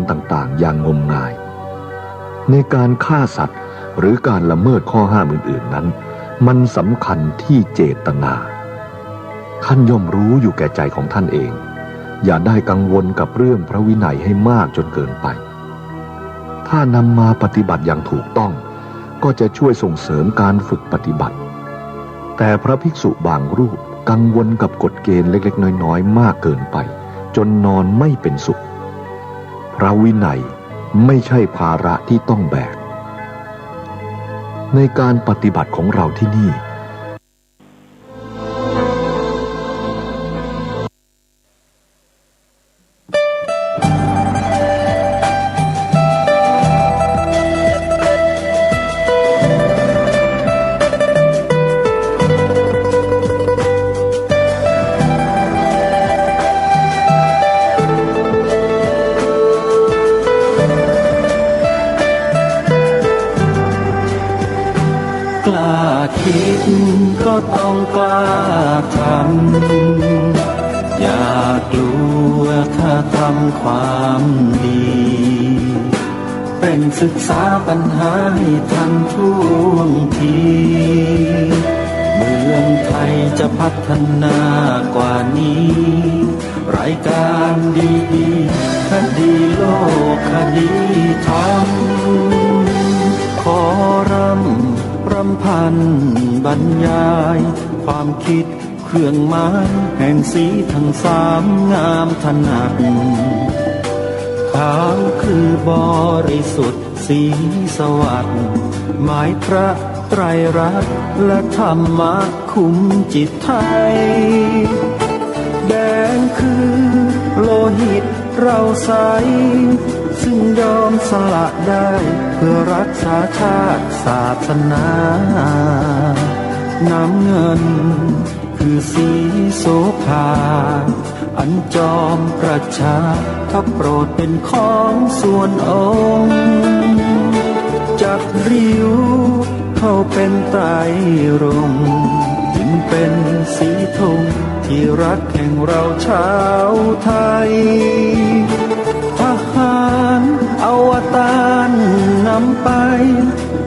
ณฑ์ต่างๆอย่างงมงายในการฆ่าสัตว์หรือการละเมิดข้อห้ามอื่นๆนั้นมันสำคัญที่เจตนาท่านย่อมรู้อยู่แก่ใจของท่านเองอย่าได้กังวลกับเรื่องพระวินัยให้มากจนเกินไปถ้านำมาปฏิบัติอย่างถูกต้องก็จะช่วยส่งเสริมการฝึกปฏิบัติแต่พระภิกษุบางรูปกังวลกับกฎเกณฑ์เล็กๆน้อยๆมากเกินไปจนนอนไม่เป็นสุขพระวินัยไม่ใช่ภาระที่ต้องแบกในการปฏิบัติของเราที่นี่คิดก็ต้องกล้าทำอย่ากลัวถ้าทำความดีเป็นศึกษาปัญหาให้ทันท่วงทีเมืองไทยจะพัฒนากว่านี้รายการดีๆคดีโลกคดีธรรมขอรำพันบรรยายความคิดเครื่องหมายแห่งสีทั้งสามงามถนัดขาวคือบริสุทธิ์สีสวัสดิ์หมายพระไตรรัตน์และธรรมะคุ้มจิตไทยแดงคือโลหิตเราใสซึ่งยอมสละได้เพื่อรักษาชาติศาสนาน้ำเงินคือสีโสภาอันจอมประชาถ้าโปรดเป็นของส่วนองค์จากริ้วเข้าเป็นไตรรงค์จึงเป็นสีธงที่รักแห่งเราชาวไทยทหารอวตารนำไป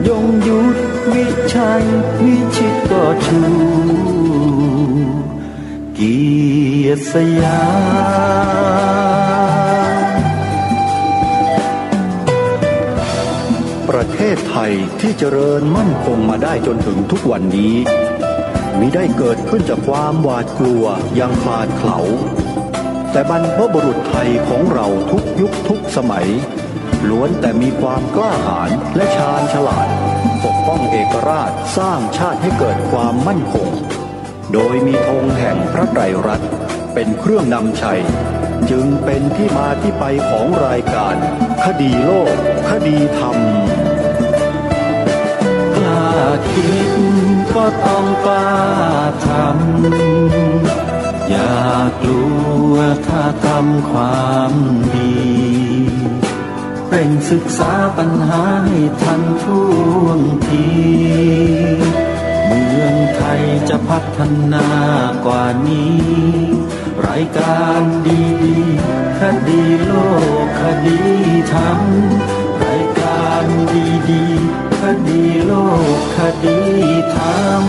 ยงยุทธวิชัยวิชิตก็ชูเกียรติสยามประเทศไทยที่เจริญมั่นคงมาได้จนถึงทุกวันนี้มิได้เกิดขึ้นจากความหวาดกลัวอย่างคลาดเขลาแต่บรรพบุรุษไทยของเราทุกยุคทุกสมัยล้วนแต่มีความกล้าหาญและชาญฉลาดปกป้องเอกราชสร้างชาติให้เกิดความมั่นคงโดยมีธงแห่งพระไตรรัตน์เป็นเครื่องนำชัยจึงเป็นที่มาที่ไปของรายการคดีโลกคดีธรรมกล้าคิดก็ต้องกล้าทำอย่ากลัวถ้าทำความดีเร่งศึกษาปัญหาให้ทันท่วงทีเมืองไทยจะพัฒนากว่านี้รายการดีๆคดีโลกคดีธรรมรายการดีๆคดีโลกคดีธรรม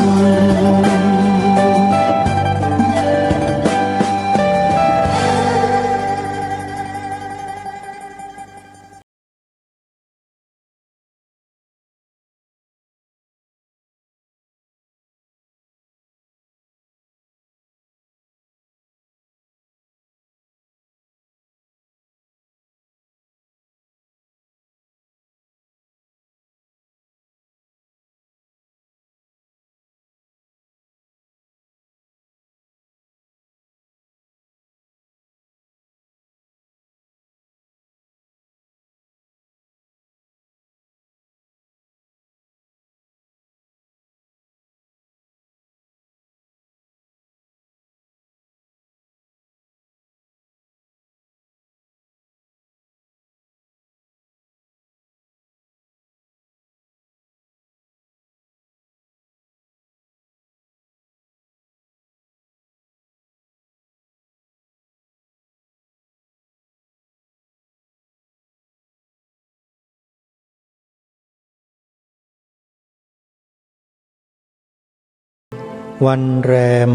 วันแรม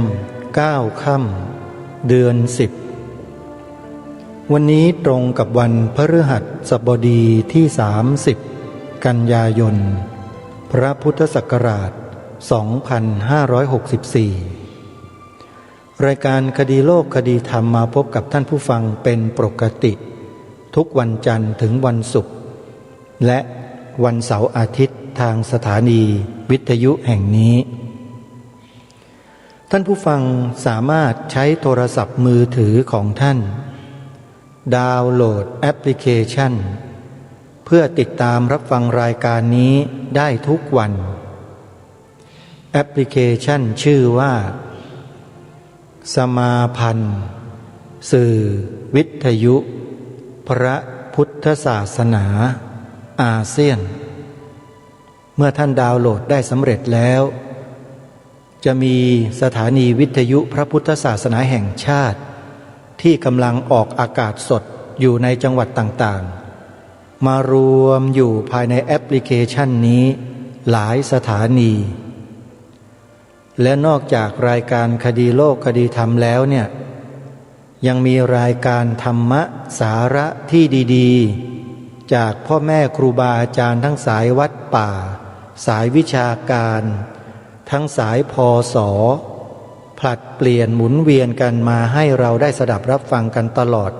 9 ค่ำเดือน10วันนี้ตรงกับวันพฤหัสบดีที่30กันยายนพระพุทธศักราช2564รายการคดีโลกคดีธรรมมาพบกับท่านผู้ฟังเป็นปกติทุกวันจันทร์ถึงวันศุกร์และวันเสาร์อาทิตย์ทางสถานีวิทยุแห่งนี้ท่านผู้ฟังสามารถใช้โทรศัพท์มือถือของท่านดาวน์โหลดแอปพลิเคชันเพื่อติดตามรับฟังรายการนี้ได้ทุกวันแอปพลิเคชันชื่อว่าสมาพันธ์สื่อวิทยุพระพุทธศาสนาอาเซียนเมื่อท่านดาวน์โหลดได้สำเร็จแล้วจะมีสถานีวิทยุพระพุทธศาสนาแห่งชาติที่กำลังออกอากาศสดอยู่ในจังหวัดต่างๆมารวมอยู่ภายในแอปพลิเคชันนี้หลายสถานีและนอกจากรายการคดีโลกคดีธรรมแล้วเนี่ยยังมีรายการธรรมะสาระที่ดีๆจากพ่อแม่ครูบาอาจารย์ทั้งสายวัดป่าสายวิชาการทั้งสายพศผลัดเปลี่ยนหมุนเวียนกันมาให้เราได้สดับรับฟังกันตลอด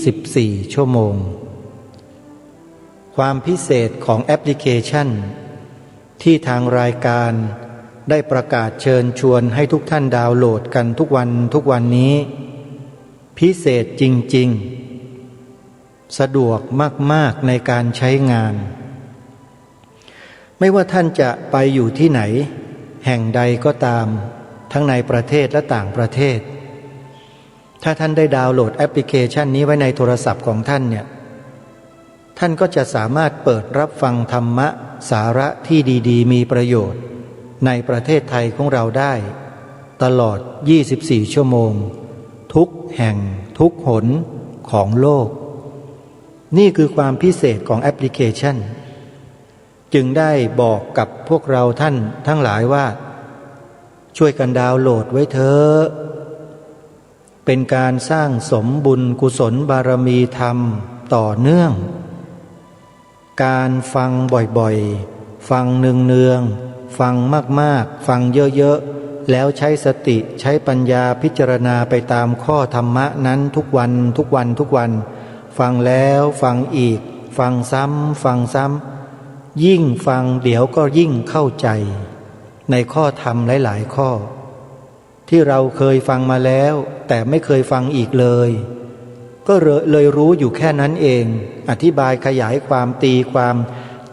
24 ชั่วโมงความพิเศษของแอปพลิเคชันที่ทางรายการได้ประกาศเชิญชวนให้ทุกท่านดาวน์โหลดกันทุกวันนี้พิเศษจริงๆสะดวกมากๆในการใช้งานไม่ว่าท่านจะไปอยู่ที่ไหนแห่งใดก็ตามทั้งในประเทศและต่างประเทศถ้าท่านได้ดาวน์โหลดแอปพลิเคชันนี้ไว้ในโทรศัพท์ของท่านเนี่ยท่านก็จะสามารถเปิดรับฟังธรรมะสาระที่ดีๆมีประโยชน์ในประเทศไทยของเราได้ตลอด24 ชั่วโมงทุกแห่งทุกหนของโลกนี่คือความพิเศษของแอปพลิเคชันจึงได้บอกกับพวกเราท่านทั้งหลายว่าช่วยกันดาวน์โหลดไว้เถอะเป็นการสร้างสมบุญกุศลบารมีธรรมต่อเนื่องการฟังบ่อยๆฟังเนืองๆฟังมากๆฟังเยอะๆแล้วใช้สติใช้ปัญญาพิจารณาไปตามข้อธรรมะนั้นทุกวันฟังแล้วฟังอีกฟังซ้ำยิ่งฟังเดี๋ยวก็ยิ่งเข้าใจในข้อธรรมหลายๆข้อที่เราเคยฟังมาแล้วแต่ไม่เคยฟังอีกเลยก็เลยรู้อยู่แค่นั้นเองอธิบายขยายความตีความ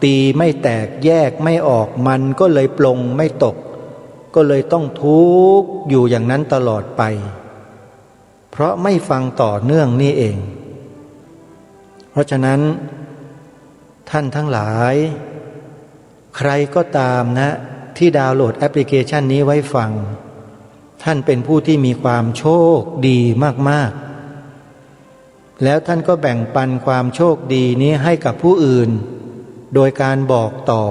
ตีไม่แตกแยกไม่ออกมันก็เลยปลงไม่ตกก็เลยต้องทุกข์อยู่อย่างนั้นตลอดไปเพราะไม่ฟังต่อเนื่องนี่เองเพราะฉะนั้นท่านทั้งหลายใครก็ตามนะที่ดาวน์โหลดแอปพลิเคชันนี้ไว้ฟังท่านเป็นผู้ที่มีความโชคดีมากๆแล้วท่านก็แบ่งปันความโชคดีนี้ให้กับผู้อื่นโดยการบอกต่อ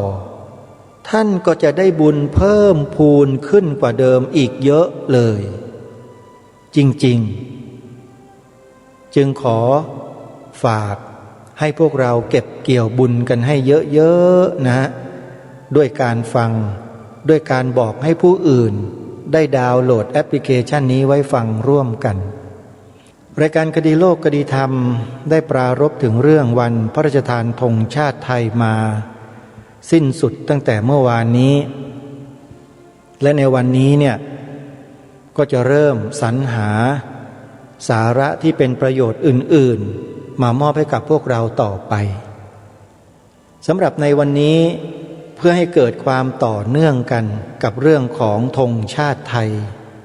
ท่านก็จะได้บุญเพิ่มพูนขึ้นกว่าเดิมอีกเยอะเลยจริงๆจึงขอฝากให้พวกเราเก็บเกี่ยวบุญกันให้เยอะๆนะด้วยการฟังด้วยการบอกให้ผู้อื่นได้ดาวน์โหลดแอปพลิเคชันนี้ไว้ฟังร่วมกันรายการคดีโลกคดีธรรมได้ปรารภถึงเรื่องวันพระราชทานธงชาติไทยมาสิ้นสุดตั้งแต่เมื่อวานนี้และในวันนี้เนี่ยก็จะเริ่มสรรหาสาระที่เป็นประโยชน์อื่นๆมามอบให้กับพวกเราต่อไปสำหรับในวันนี้เพื่อให้เกิดความต่อเนื่องกันกับเรื่องของธงชาติไทย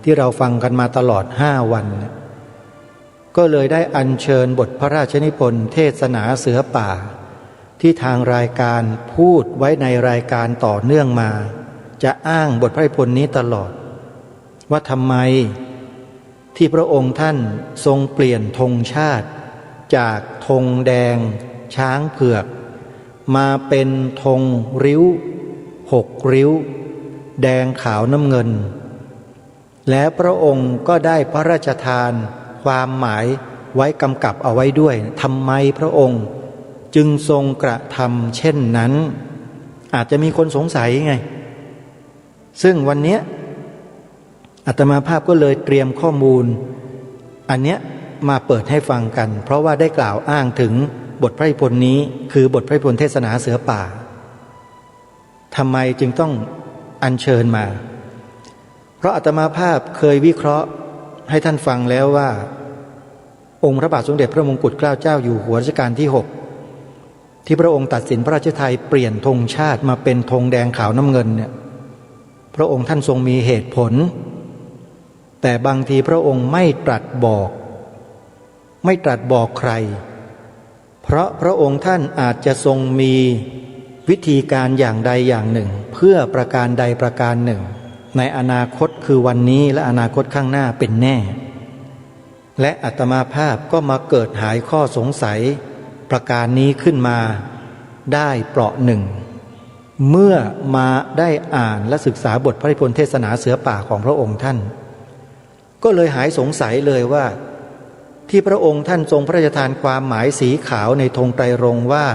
ที่เราฟังกันมาตลอด5 วันก็เลยได้อัญเชิญบทพระราชนิพนธ์เทศนาเสือป่าที่ทางรายการพูดไว้ในรายการต่อเนื่องมาจะอ้างบทพระนิพนธ์นี้ตลอดว่าทำไมที่พระองค์ท่านทรงเปลี่ยนธงชาติจากธงแดงช้างเผือกมาเป็นธงริ้ว6 ริ้วแดงขาวน้ำเงิน และพระองค์ก็ได้พระราชทานความหมายไว้กำกับเอาไว้ด้วยทำไมพระองค์จึงทรงกระทำเช่นนั้นอาจจะมีคนสงสัยไงซึ่งวันนี้อาตมาภาพก็เลยเตรียมข้อมูลอันเนี้ยมาเปิดให้ฟังกันเพราะว่าได้กล่าวอ้างถึงบทพระนิพนธ์นี้คือบทพระนิพนธ์เทศนาเสือป่าทำไมจึงต้องอัญเชิญมาเพราะอาตมาภาพเคยวิเคราะห์ให้ท่านฟังแล้วว่าองค์พระบาทสมเด็จพระมงกุฎเกล้าเจ้าอยู่หัวรัชกาลที่ 6ที่พระองค์ตัดสินพระราชทัยเปลี่ยนธงชาติมาเป็นธงแดงขาวน้ำเงินเนี่ยพระองค์ท่านทรงมีเหตุผลแต่บางทีพระองค์ไม่ตรัสบอกใครเพราะพระองค์ท่านอาจจะทรงมีวิธีการอย่างใดอย่างหนึ่งเพื่อประการใดประการหนึ่งในอนาคตคือวันนี้และอนาคตข้างหน้าเป็นแน่และอาตมาภาพก็มาเกิดหายข้อสงสัยประการนี้ขึ้นมาได้เปราะหนึ่งเมื่อมาได้อ่านและศึกษาบทพระนิพนธ์เทศนาเสือป่าของพระองค์ท่านก็เลยหายสงสัยเลยว่าที่พระองค์ท่านทรงพระราชทานความหมายสีขาวในธงไตรรงค์ว่า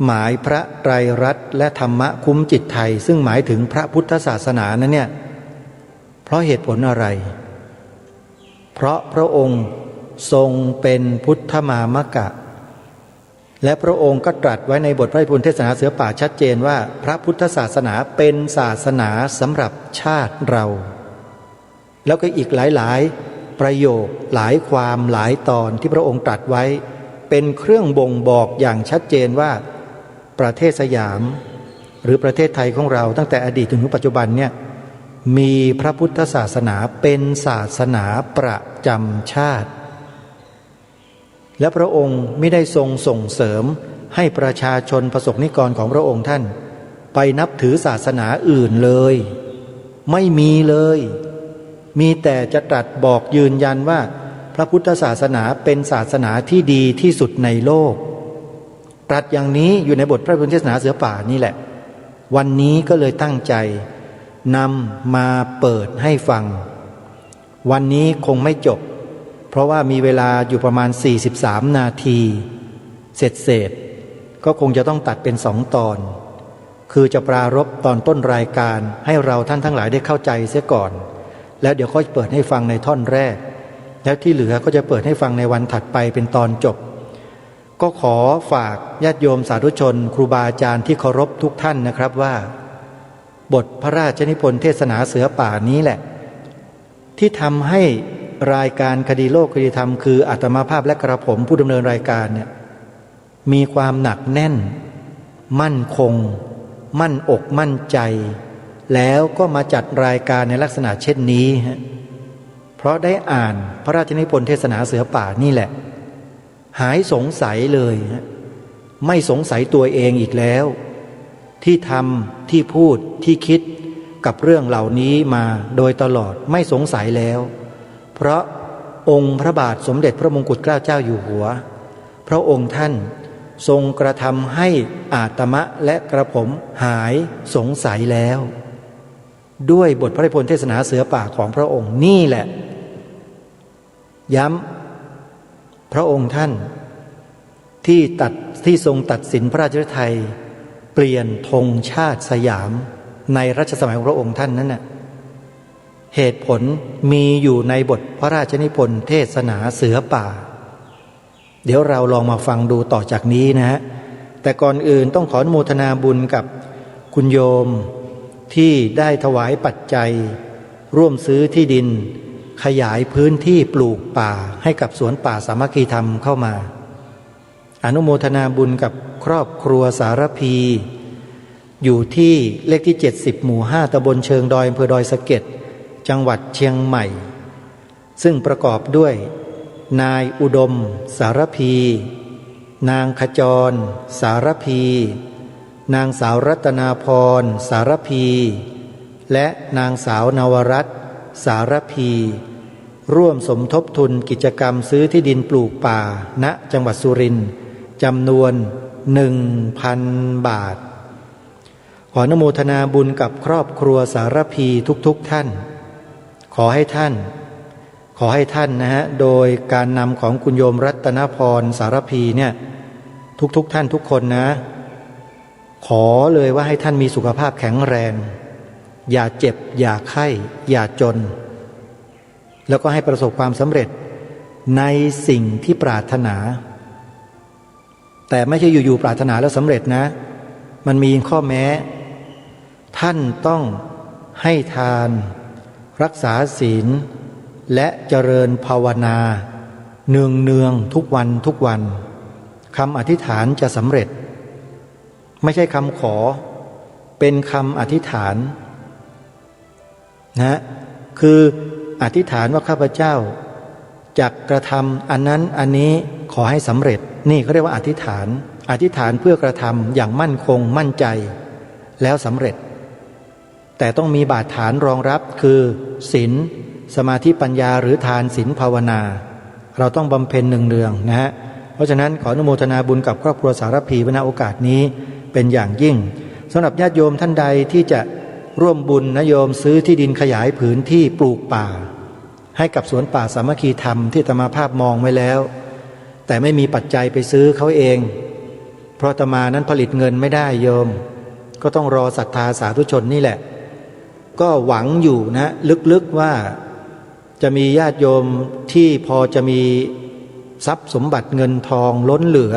หมายพระไตรรัตน์และธรรมะคุ้มจิตไทยซึ่งหมายถึงพระพุทธศาสนานั้นเนี่ยเพราะเหตุผลอะไรเพราะพระองค์ทรงเป็นพุทธมามกะและพระองค์ก็ตรัสไว้ในบทพระนิพนธ์เทศนาเสือป่าชัดเจนว่าพระพุทธศาสนาเป็นศาสนาสำหรับชาติเราแล้วก็อีกหลายประโยคหลายความหลายตอนที่พระองค์ตรัสไว้เป็นเครื่องบ่งบอกอย่างชัดเจนว่าประเทศสยามหรือประเทศไทยของเราตั้งแต่อดีตถึงปัจจุบันเนี่ยมีพระพุทธศาสนาเป็นศาสนาประจำชาติและพระองค์ไม่ได้ทรงส่งเสริมให้ประชาชนประสบนิกรของพระองค์ท่านไปนับถือศาสนาอื่นเลยไม่มีเลยมีแต่จะตรัสบอกยืนยันว่าพระพุทธศาสนาเป็นศาสนาที่ดีที่สุดในโลกตรัสอย่างนี้อยู่ในบทพระนิพนธ์เทศนาเสือป่านี่แหละวันนี้ก็เลยตั้งใจนำมาเปิดให้ฟังวันนี้คงไม่จบเพราะว่ามีเวลาอยู่ประมาณ43นาทีเสร็จก็คงจะต้องตัดเป็น2ตอนคือจะปรารภตอนต้นรายการให้เราท่านทั้งหลายได้เข้าใจเสียก่อนแล้วเดี๋ยวค่อยเปิดให้ฟังในท่อนแรกแล้วที่เหลือก็จะเปิดให้ฟังในวันถัดไปเป็นตอนจบก็ขอฝากญาติโยมสาธุชนครูบาอาจารย์ที่เคารพทุกท่านนะครับว่าบทพระราชนิพนธ์เทศนาเสือป่านี้แหละที่ทำให้รายการคดีโลกคดีธรรมคืออาตมาภาพและกระผมผู้ดำเนินรายการเนี่ยมีความหนักแน่นมั่นคงมั่นอกมั่นใจแล้วก็มาจัดรายการในลักษณะเช่นนี้เพราะได้อ่านพระราชนิพนธ์เทศนาเสือป่านี่แหละหายสงสัยเลยไม่สงสัยตัวเองอีกแล้วที่ทำที่พูดที่คิดกับเรื่องเหล่านี้มาโดยตลอดไม่สงสัยแล้วเพราะองค์พระบาทสมเด็จพระมงกุฎเกล้าเจ้าอยู่หัวพระองค์ท่านทรงกระทำให้อาตมะและกระผมหายสงสัยแล้วด้วยบทพระนิพนธ์เทศนาเสือป่าของพระองค์นี่แหละย้ำพระองค์ท่านที่ทรงตัดสินพระราชฤทัยเปลี่ยนธงชาติสยามในรัชสมัยของพระองค์ท่านนั้นน่ะเหตุผลมีอยู่ในบทพระราชนิพนธ์เทศนาเสือป่าเดี๋ยวเราลองมาฟังดูต่อจากนี้นะฮะแต่ก่อนอื่นต้องขออนุโมทนาบุญกับคุณโยมที่ได้ถวายปัจจัยร่วมซื้อที่ดินขยายพื้นที่ปลูกป่าให้กับสวนป่าสามัคคีธรรมเข้ามาอนุโมทนาบุญกับครอบครัวสารพีอยู่ที่เลขที่70หมู่5ตำบลเชิงดอยอำเภอดอยสะเก็ดจังหวัดเชียงใหม่ซึ่งประกอบด้วยนายอุดมสารพีนางขจรสารพีนางสาวรัตนาพรสารพีและนางสาวนวรัตน์สารพีร่วมสมทบทุนกิจกรรมซื้อที่ดินปลูกป่าณจังหวัดสุรินทร์จำนวน 1,000 บาทขออนุโมทนาบุญกับครอบครัวสารพีทุกท่าน ขอให้ท่านนะฮะโดยการนำของคุณโยมรัตนพรสารพีเนี่ยทุกท่านทุกคนนะขอเลยว่าให้ท่านมีสุขภาพแข็งแรงอย่าเจ็บอย่าไข้อย่าจนแล้วก็ให้ประสบความสำเร็จในสิ่งที่ปรารถนาแต่ไม่ใช่อยู่ๆปรารถนาแล้วสำเร็จนะมันมีข้อแม้ท่านต้องให้ทานรักษาศีลและเจริญภาวนาเนืองๆทุกวันคำอธิษฐานจะสำเร็จไม่ใช่คำขอเป็นคำอธิษฐานนะคืออธิษฐานว่าข้าพเจ้าจะกระทำอันนั้นอันนี้ขอให้สำเร็จนี่เขาเรียกว่าอธิษฐานเพื่อกระทำอย่างมั่นคงมั่นใจแล้วสำเร็จแต่ต้องมีบาดฐานรองรับคือศีลสมาธิปัญญาหรือทานศีลภาวนาเราต้องบำเพ็ญเนืองๆนะฮะเพราะฉะนั้นขออนุโมทนาบุญกับครอบครัวสารพีณโอกาสนี้เป็นอย่างยิ่งสำหรับญาติโยมท่านใดที่จะร่วมบุญนะโยมซื้อที่ดินขยายผืนที่ปลูกป่าให้กับสวนป่าสามัคคีธรรมที่อาตมาภาพมองไว้แล้วแต่ไม่มีปัจจัยไปซื้อเขาเองเพราะอาตมานั้นผลิตเงินไม่ได้โยมก็ต้องรอศรัทธาสาธุชนนี่แหละก็หวังอยู่นะลึกๆว่าจะมีญาติโยมที่พอจะมีทรัพย์สมบัติเงินทองล้นเหลือ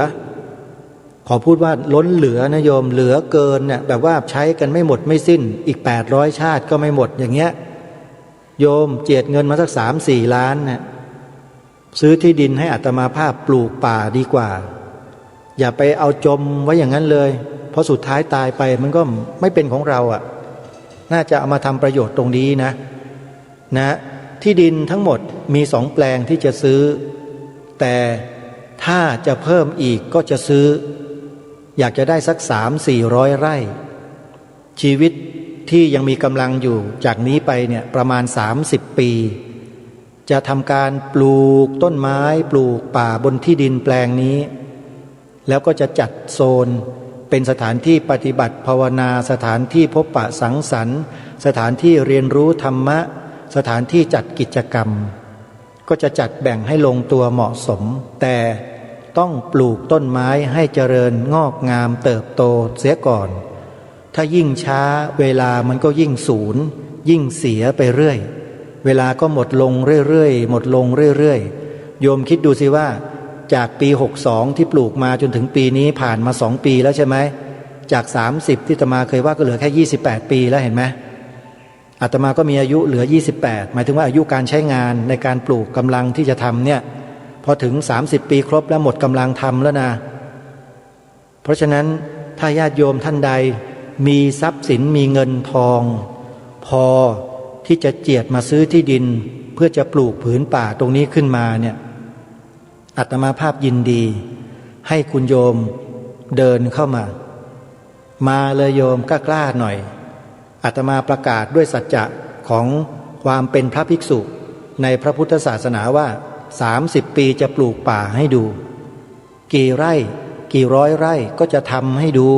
ขอพูดว่าล้นเหลือนะโยมเหลือเกินเนี่ยแบบว่าใช้กันไม่หมดไม่สิ้นอีก800ชาติก็ไม่หมดอย่างเงี้ยโยมเจียดเงินมาสัก 3-4 ล้านเนี่ยซื้อที่ดินให้อาตมาภาพปลูกป่าดีกว่าอย่าไปเอาจมไว้อย่างนั้นเลยเพราะสุดท้ายตายไปมันก็ไม่เป็นของเราอ่ะน่าจะเอามาทำประโยชน์ตรงนี้นะที่ดินทั้งหมดมี2 แปลงที่จะซื้อแต่ถ้าจะเพิ่มอีกก็จะซื้ออยากจะได้สัก300-400 ไร่ชีวิตที่ยังมีกำลังอยู่จากนี้ไปเนี่ยประมาณ30 ปีจะทำการปลูกต้นไม้ปลูกป่าบนที่ดินแปลงนี้แล้วก็จะจัดโซนเป็นสถานที่ปฏิบัติภาวนาสถานที่พบปะสังสรรค์สถานที่เรียนรู้ธรรมะสถานที่จัดกิจกรรมก็จะจัดแบ่งให้ลงตัวเหมาะสมแต่ต้องปลูกต้นไม้ให้เจริญงอกงามเติบโตเสียก่อนถ้ายิ่งช้าเวลามันก็ยิ่งสูญยิ่งเสียไปเรื่อยเวลาก็หมดลงเรื่อยๆหมดลงเรื่อยๆโยมคิดดูสิว่าจากปี62ที่ปลูกมาจนถึงปีนี้ผ่านมา2 ปีแล้วใช่ไหมจาก30ที่อาตมาเคยว่าก็เหลือแค่28 ปีแล้วเห็นไหมอาตมาก็มีอายุเหลือ28หมายถึงว่าอายุการใช้งานในการปลูกกำลังที่จะทำเนี่ยพอถึง30 ปีครบแล้วหมดกำลังทำแล้วนะเพราะฉะนั้นถ้าญาติโยมท่านใดมีทรัพย์สินมีเงินทองพอที่จะเจียดมาซื้อที่ดินเพื่อจะปลูกผืนป่าตรงนี้ขึ้นมาเนี่ยอาตมาภาพยินดีให้คุณโยมเดินเข้ามาเลยโยมกล้าหน่อยอาตมาประกาศด้วยสัจจะของความเป็นพระภิกษุในพระพุทธศาสนาว่า30 ปีจะปลูกป่าให้ดูกี่ไร่กี่ร้อยไร่ก็จะทำให้ดู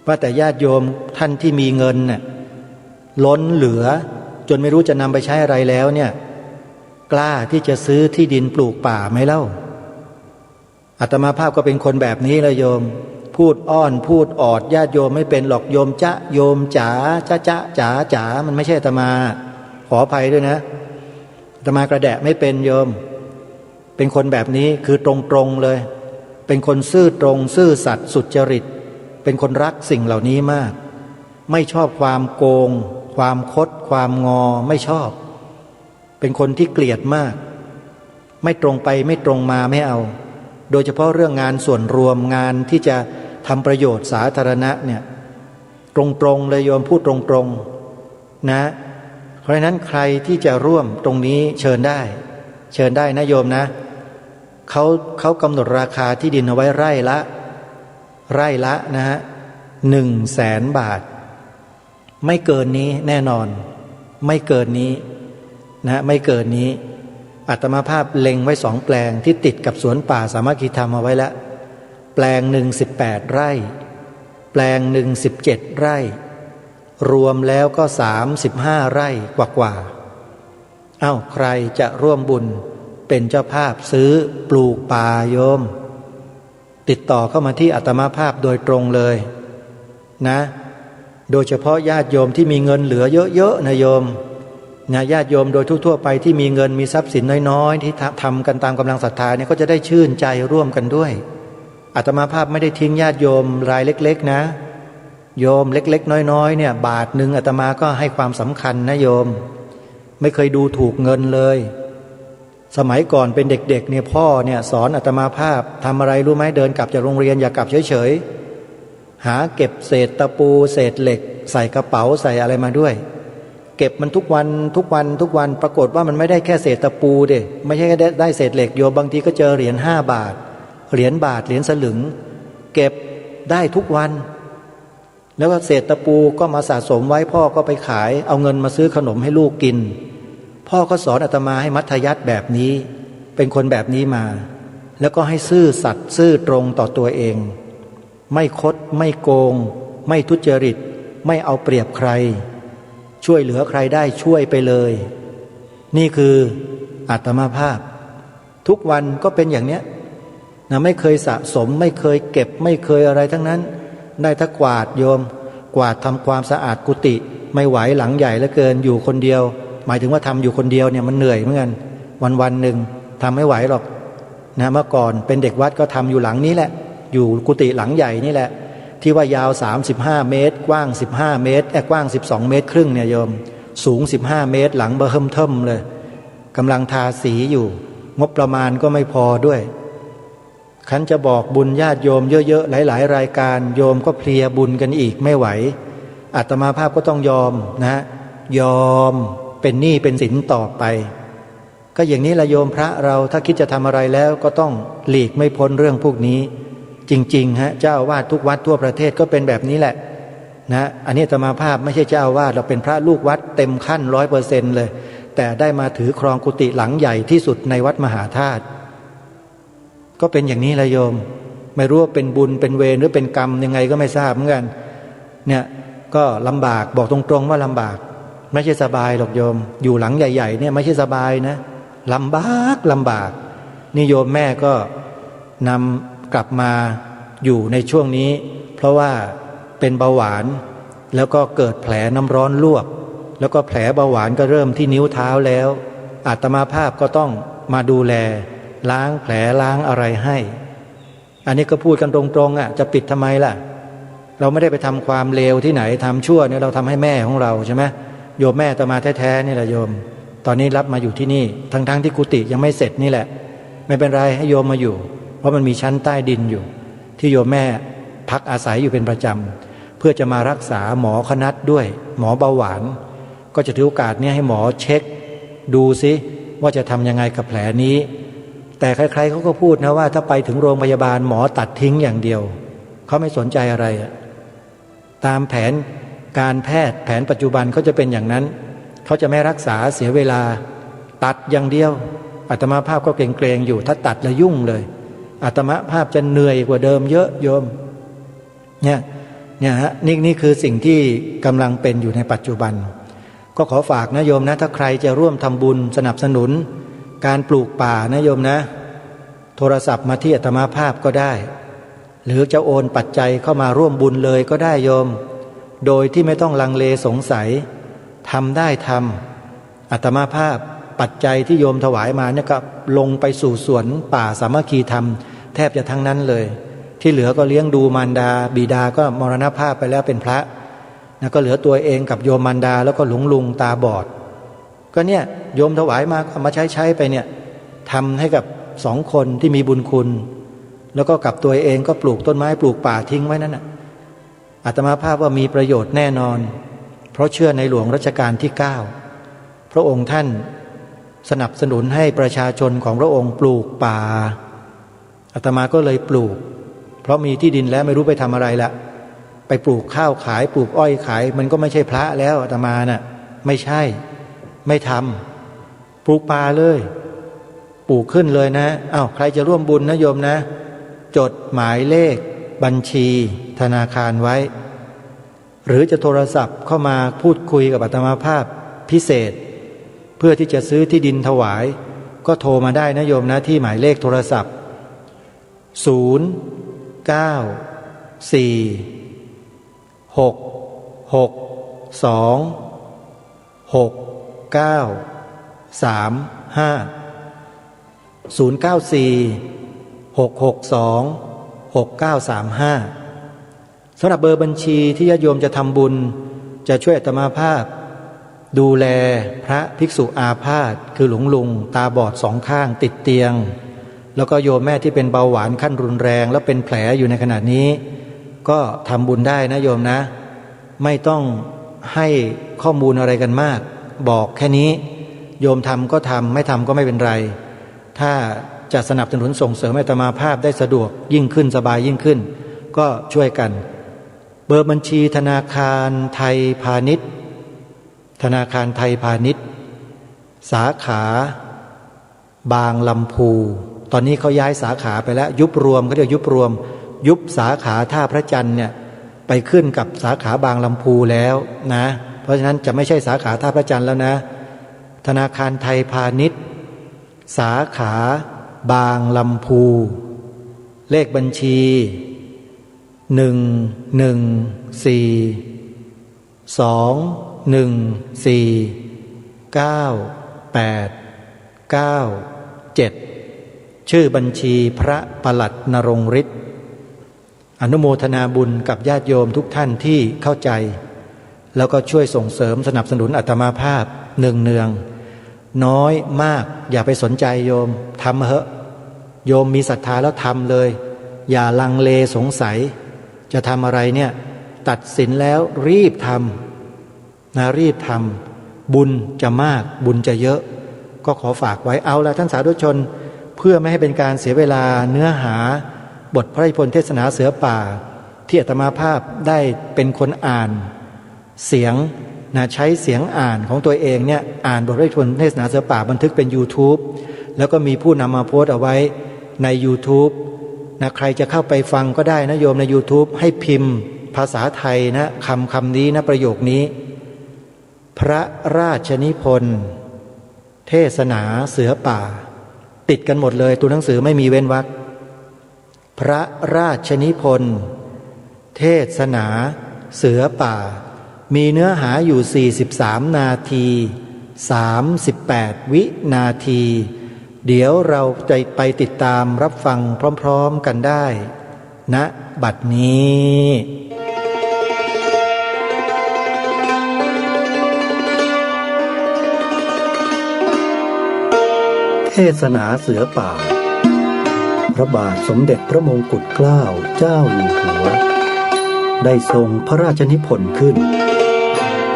ว่าแต่ญาติโยมท่านที่มีเงินน่ะล้นเหลือจนไม่รู้จะนำไปใช้อะไรแล้วเนี่ยกล้าที่จะซื้อที่ดินปลูกป่าไหมเล่าอาตมาภาพก็เป็นคนแบบนี้เลยโยมพูดอ้อนพูดออดญาติโยมไม่เป็นหรอกโยมจ๊ะโยมจ๋าจ๊ะจ๋ามันไม่ใช่อาตมาขออภัยด้วยนะอาตมากระแดะไม่เป็นโยมเป็นคนแบบนี้คือตรงๆเลยเป็นคนซื่อตรงซื่อสัตย์สุจริตเป็นคนรักสิ่งเหล่านี้มากไม่ชอบความโกงความคดความงอไม่ชอบเป็นคนที่เกลียดมากไม่ตรงไปไม่ตรงมาไม่เอาโดยเฉพาะเรื่องงานส่วนรวมงานที่จะทำประโยชน์สาธารณะเนี่ยตรงๆเลยโยมพูดตรงๆนะเพราะฉะนั้นใครที่จะร่วมตรงนี้เชิญได้นะโยมนะเขากำหนดราคาที่ดินเอาไว้ไร่ละนะฮะ100,000 บาทไม่เกินนี้แน่นอนไม่เกินนี้นะไม่เกินนี้อาตมาภาพเล็งไว้2 แปลงที่ติดกับสวนป่าสามัคคีธรรมเอาไว้แล้วแปลง18 ไร่แปลง17 ไร่รวมแล้วก็35 ไร่กว่า ใครจะร่วมบุญเป็นเจ้าภาพซื้อปลูกป่าโยมติดต่อเข้ามาที่อาตมาภาพโดยตรงเลยนะโดยเฉพาะญาติโยมที่มีเงินเหลือเยอะๆนะโยมนะญาติโยมโดยทั่วๆไปที่มีเงินมีทรัพย์สินน้อยๆที่ทำกันตามกำลังศรัทธาเนี่ยก็จะได้ชื่นใจร่วมกันด้วยอาตมาภาพไม่ได้ทิ้งญาติโยมรายเล็กๆนะโยมเล็กๆน้อยๆเนี่ยบาทหนึ่งอาตมาก็ให้ความสำคัญนะโยมไม่เคยดูถูกเงินเลยสมัยก่อนเป็นเด็กๆเนี่ยพ่อเนี่ยสอนอาตมาภาพทำอะไรรู้ไหมเดินกลับจากโรงเรียนอย่ากลับเฉยๆหาเก็บเศษตะปูเศษเหล็กใส่กระเป๋าใส่อะไรมาด้วยเก็บมันทุกวันปรากฏว่ามันไม่ได้แค่เศษตะปูเด้ไม่ใช่ได้เศษเหล็กโยมบางทีก็เจอเหรียญ5 บาทเหรียญบาทเหรียญสลึงเก็บได้ทุกวันแล้วก็เศษตะปูก็มาสะสมไว้พ่อก็ไปขายเอาเงินมาซื้อขนมให้ลูกกินพ่อก็สอนอาตมาให้มัธยัสถ์แบบนี้เป็นคนแบบนี้มาแล้วก็ให้ซื่อสัตย์ซื่อตรงต่อตัวเองไม่คดไม่โกงไม่ทุจริตไม่เอาเปรียบใครช่วยเหลือใครได้ช่วยไปเลยนี่คืออาตมาภาพทุกวันก็เป็นอย่างเนี้ยนะไม่เคยสะสมไม่เคยเก็บไม่เคยอะไรทั้งนั้นได้ถ้ากวาดโยมกวาดทำความสะอาดกุฏิไม่ไหวหลังใหญ่เหลือเกินอยู่คนเดียวหมายถึงว่าทำอยู่คนเดียวเนี่ยมันเหนื่อยเหมือนกันวันหนึ่งทำไม่ไหวหรอกนะเมื่อก่อนเป็นเด็กวัดก็ทำอยู่หลังนี้แหละอยู่กุฏิหลังใหญ่นี่แหละที่ว่ายาว35 เมตรกว้าง15 เมตรกว้าง12 เมตรครึ่งเนี่ยโยมสูง15 เมตรหลังเบอร์เทิ่มเลยกำลังทาสีอยู่งบประมาณก็ไม่พอด้วยขันจะบอกบุญญาติโยมเยอะๆหลายๆรายการโยมก็เพลียบุญกันอีกไม่ไหวอาตมาภาพก็ต้องยอมนะยอมเป็นหนี้เป็นสินต่อไปก็อย่างนี้ละโยมพระเราถ้าคิดจะทำอะไรแล้วก็ต้องหลีกไม่พ้นเรื่องพวกนี้จริงๆฮะเจ้าอาวาสทุกวัดทั่วประเทศก็เป็นแบบนี้แหละนะอันนี้อาตมาภาพไม่ใช่เจ้าอาวาสเราเป็นพระลูกวัดเต็มขั้น 100% เลยแต่ได้มาถือครองกุฏิหลังใหญ่ที่สุดในวัดมหาธาตุก็เป็นอย่างนี้ละโยมไม่รู้ว่าเป็นบุญเป็นเวรหรือเป็นกรรมยังไงก็ไม่ทราบเหมือนกันเนี่ยก็ลำบากบอกตรงๆว่าลำบากไม่ใช่สบายหรอกโยมอยู่หลังใหญ่ๆเนี่ยไม่ใช่สบายนะลำบากนี่โยมแม่ก็นำกลับมาอยู่ในช่วงนี้เพราะว่าเป็นเบาหวานแล้วก็เกิดแผลน้ำร้อนลวกแล้วก็แผลเบาหวานก็เริ่มที่นิ้วเท้าแล้วอาตมาภาพก็ต้องมาดูแลล้างแผลล้างอะไรให้อันนี้ก็พูดกันตรงๆจะปิดทำไมล่ะเราไม่ได้ไปทำความเลวที่ไหนทำชั่วเนี่ยเราทำให้แม่ของเราใช่ไหมโยมแม่อาตมาแท้ๆนี่แหละโยมตอนนี้รับมาอยู่ที่นี่ทั้งที่กุฏิยังไม่เสร็จนี่แหละไม่เป็นไรให้โยมมาอยู่เพราะมันมีชั้นใต้ดินอยู่ที่โยมแม่พักอาศัยอยู่เป็นประจำเพื่อจะมารักษาหมอคณัฐด้วยหมอเบาหวานก็จะถือโอกาสนี้ให้หมอเช็คดูซิว่าจะทำยังไงกับแผลนี้แต่ใครๆเขาก็พูดนะว่าถ้าไปถึงโรงพยาบาลหมอตัดทิ้งอย่างเดียวเขาไม่สนใจอะไรตามแผนการแพทย์แผนปัจจุบันเขาจะเป็นอย่างนั้นเขาจะไม่รักษาเสียเวลาตัดอย่างเดียวอาตมาภาพก็เกรงๆอยู่ถ้าตัดแล้วยุ่งเลยอาตมาภาพจะเหนื่อยกว่าเดิมเยอะโยมเนี่ยฮะนี่คือสิ่งที่กำลังเป็นอยู่ในปัจจุบันก็ขอฝากนะโยมนะถ้าใครจะร่วมทำบุญสนับสนุนการปลูกป่านะโยมนะโทรศัพท์มาที่อาตมาภาพก็ได้หรือจะโอนปัจจัยเข้ามาร่วมบุญเลยก็ได้โยมโดยที่ไม่ต้องลังเลสงสัยทำได้ทำอาตมาภาพปัจจัยที่โยมถวายมาเนี่ยก็ลงไปสู่สวนป่าสามัคคีธรรมแทบจะทั้งนั้นเลยที่เหลือก็เลี้ยงดูมารดาบิดาก็มรณภาพไปแล้วเป็นพระนะก็เหลือตัวเองกับโยมมารดาแล้วก็ลุงตาบอดก็เนี่ยโยมถวายมาเอามาใช้ไปเนี่ยทำให้กับ2 คนที่มีบุญคุณแล้วก็กับตัวเองก็ปลูกต้นไม้ปลูกป่าทิ้งไว้นั่นน่ะอาตมาภาพว่ามีประโยชน์แน่นอนเพราะเชื่อในหลวงรัชกาลที่9พระองค์ท่านสนับสนุนให้ประชาชนของพระองค์ปลูกป่าอาตมาก็เลยปลูกเพราะมีที่ดินแล้วไม่รู้ไปทำอะไรละไปปลูกข้าวขายปลูกอ้อยขายมันก็ไม่ใช่พระแล้วอาตมาน่ะไม่ใช่ไม่ทำปลูกป่าเลยปลูกขึ้นเลยนะใครจะร่วมบุญนะโยมนะจดหมายเลขบัญชีธนาคารไว้หรือจะโทรศัพท์เข้ามาพูดคุยกับอาตมาภาพพิเศษ เพื่อที่จะซื้อที่ดินถวายก็โทรมาได้นะโยมนะที่หมายเลขโทรศัพท์สำหรับเบอร์บัญชีที่ญาติโยมจะทำบุญจะช่วยอาตมาภาพดูแลพระภิกษุอาพาธคือหลวงลุงตาบอด2 ข้างติดเตียงแล้วก็โยมแม่ที่เป็นเบาหวานขั้นรุนแรงแล้วเป็นแผลอยู่ในขณะนี้ก็ทำบุญได้นะโยมนะไม่ต้องให้ข้อมูลอะไรกันมากบอกแค่นี้โยมทำก็ทำไม่ทำก็ไม่เป็นไรถ้าจะสนับสนุนส่งเสริมอาตมาภาพได้สะดวกยิ่งขึ้นสบายยิ่งขึ้นก็ช่วยกันเบอร์บัญชีธนาคารไทยพาณิชย์ธนาคารไทยพาณิชย์สาขาบางลำพูตอนนี้เขาย้ายสาขาไปแล้วยุบรวมเขาเรียกยุบรวมยุบสาขาท่าพระจันทร์เนี่ยไปขึ้นกับสาขาบางลำพูแล้วนะเพราะฉะนั้นจะไม่ใช่สาขาท่าพระจันทร์แล้วนะธนาคารไทยพาณิชย์สาขาบางลำพูเลขบัญชี114214987ชื่อบัญชีพระปลัดนรงฤทธิ์อนุโมทนาบุญกับญาติโยมทุกท่านที่เข้าใจแล้วก็ช่วยส่งเสริมสนับสนุนอาตมาภาพเนืองๆน้อยมากอย่าไปสนใจโยมทำเถอะโยมมีศรัทธาแล้วทำเลยอย่าลังเลสงสัยจะทำอะไรเนี่ยตัดสินแล้วรีบทำนะรีบทำบุญจะมากบุญจะเยอะก็ขอฝากไว้เอาละท่านสาธุชนเพื่อไม่ให้เป็นการเสียเวลาเนื้อหาบทพระราชนิพนธ์เทศนาเสือป่าที่อาตมาภาพได้เป็นคนอ่านเสียงนะใช้เสียงอ่านของตัวเองเนี่ยอ่านบทพระราชนิพนธ์เทศนาเสือป่าบันทึกเป็น YouTube แล้วก็มีผู้นำมาโพสต์เอาไว้ใน YouTube นะใครจะเข้าไปฟังก็ได้นะโยมใน YouTube ให้พิมพ์ภาษาไทยนะคำนี้นะประโยคนี้พระราชนิพนธ์เทศนาเสือป่าติดกันหมดเลยตัวหนังสือไม่มีเว้นวรรคพระราชนิพนธ์เทศนาเสือป่ามีเนื้อหาอยู่43นาที38วินาทีเดี๋ยวเราจะไปติดตามรับฟังพร้อมๆกันได้ณบัดนี้เทศนาเสือป่าพระบาทสมเด็จพระมงกุฎเกล้าเจ้าอยู่หัวได้ทรงพระราชนิพนธ์ขึ้น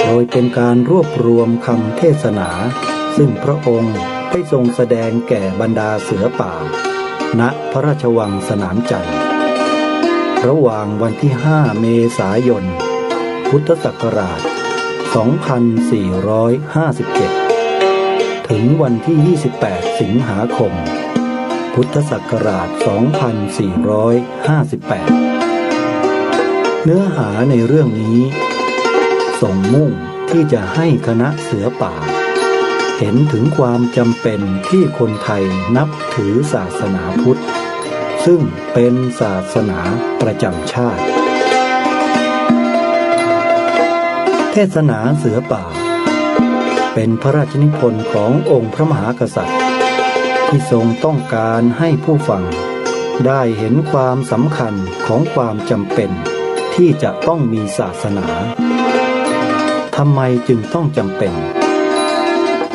โดยเป็นการรวบรวมคำเทศนาซึ่งพระองค์ได้ทรงแสดงแก่บรรดาเสือป่าณพระราชวังสนามจันทร์ระหว่างวันที่5เมษายนพุทธศักราช2457ถึงวันที่28สิงหาคมพุทธศักราช2458เนื้อหาในเรื่องนี้ทรงมุ่งที่จะให้คณะเสือป่าเห็นถึงความจำเป็นที่คนไทยนับถือศาสนาพุทธซึ่งเป็นศาสนาประจำชาติเทศนาเสือป่าเป็นพระราชนิพนธ์ขององค์พระมหากษัตริย์ที่ทรงต้องการให้ผู้ฟังได้เห็นความสำคัญของความจำเป็นที่จะต้องมีศาสนาทำไมจึงต้องจำเป็น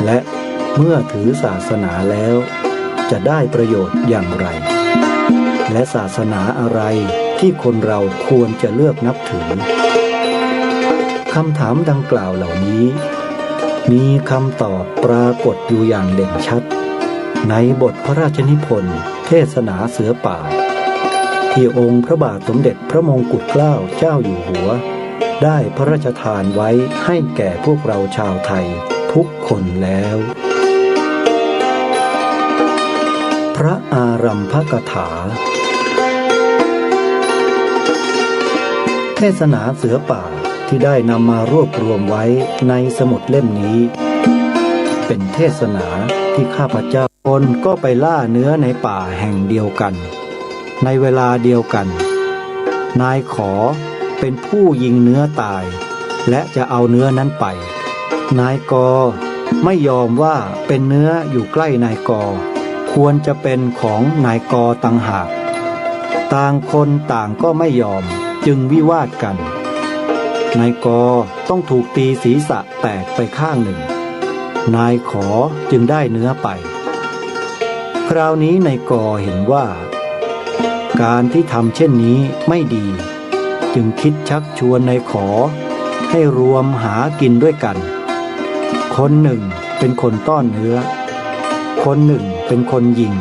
และเมื่อถือศาสนาแล้วจะได้ประโยชน์อย่างไรและศาสนาอะไรที่คนเราควรจะเลือกนับถือคำถามดังกล่าวเหล่านี้มีคำตอบปรากฏอยู่อย่างเด่นชัดในบทพระราชนิพนธ์เทศนาเสือป่าที่องค์พระบาทสมเด็จพระมงกุฎเกล้าเจ้าอยู่หัวได้พระราชทานไว้ให้แก่พวกเราชาวไทยทุกคนแล้วพระอารัมภกถาเทศนาเสือป่าที่ได้นำมารวบรวมไว้ในสมุดเล่มนี้ เป็นเทศนาที่ข้าพเจ้าคนก็ไปล่าเนื้อในป่าแห่งเดียวกันในเวลาเดียวกันนายขอเป็นผู้ยิงเนื้อตายและจะเอาเนื้อนั้นไปนายกไม่ยอมว่าเป็นเนื้ออยู่ใกล้นายกควรจะเป็นของนายกต่างหากต่างคนต่างก็ไม่ยอมจึงวิวาทกันนายกต้องถูกตีศีรษะแตกไปข้างหนึ่งนายขอจึงได้เนื้อไปคราวนี้นายกเห็นว่าการที่ทำเช่นนี้ไม่ดีจึงคิดชักชวนนายขอให้รวมหากินด้วยกันคนหนึ่งเป็นคนต้อนเนื้อคนหนึ่งเป็นคนยิง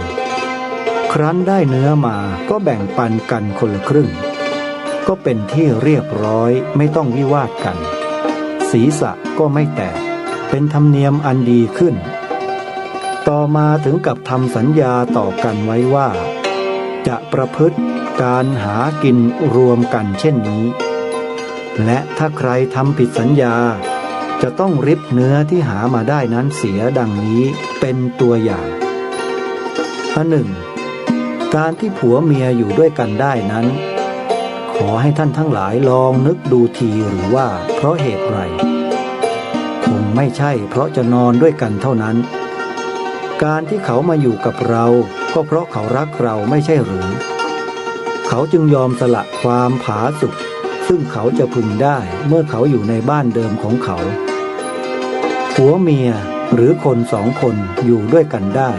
ครั้นได้เนื้อมาก็แบ่งปันกันคนละครึ่งก็เป็นที่เรียบร้อยไม่ต้องวิวาทกันศีรษะก็ไม่แตกเป็นธรรมเนียมอันดีขึ้นต่อมาถึงกับทำสัญญาต่อกันไว้ว่าจะประพฤติการหากินรวมกันเช่นนี้และถ้าใครทำผิดสัญญาจะต้องริบเนื้อที่หามาได้นั้นเสียดังนี้เป็นตัวอย่างอันหนึ่งการที่ผัวเมียอยู่ด้วยกันได้นั้นขอให้ท่านทั้งหลายลองนึกดูทีหรือว่าเพราะเหตุไรคงไม่ใช่เพราะจะนอนด้วยกันเท่านั้นการที่เขามาอยู่กับเราก็เพราะเขารักเราไม่ใช่หรือเขาจึงยอมสละความผาสุกซึ่งเขาจะพึงได้เมื่อเขาอยู่ในบ้านเดิมของเขาผัวเมียหรือคนสองคนอยู่ด้วยกันได้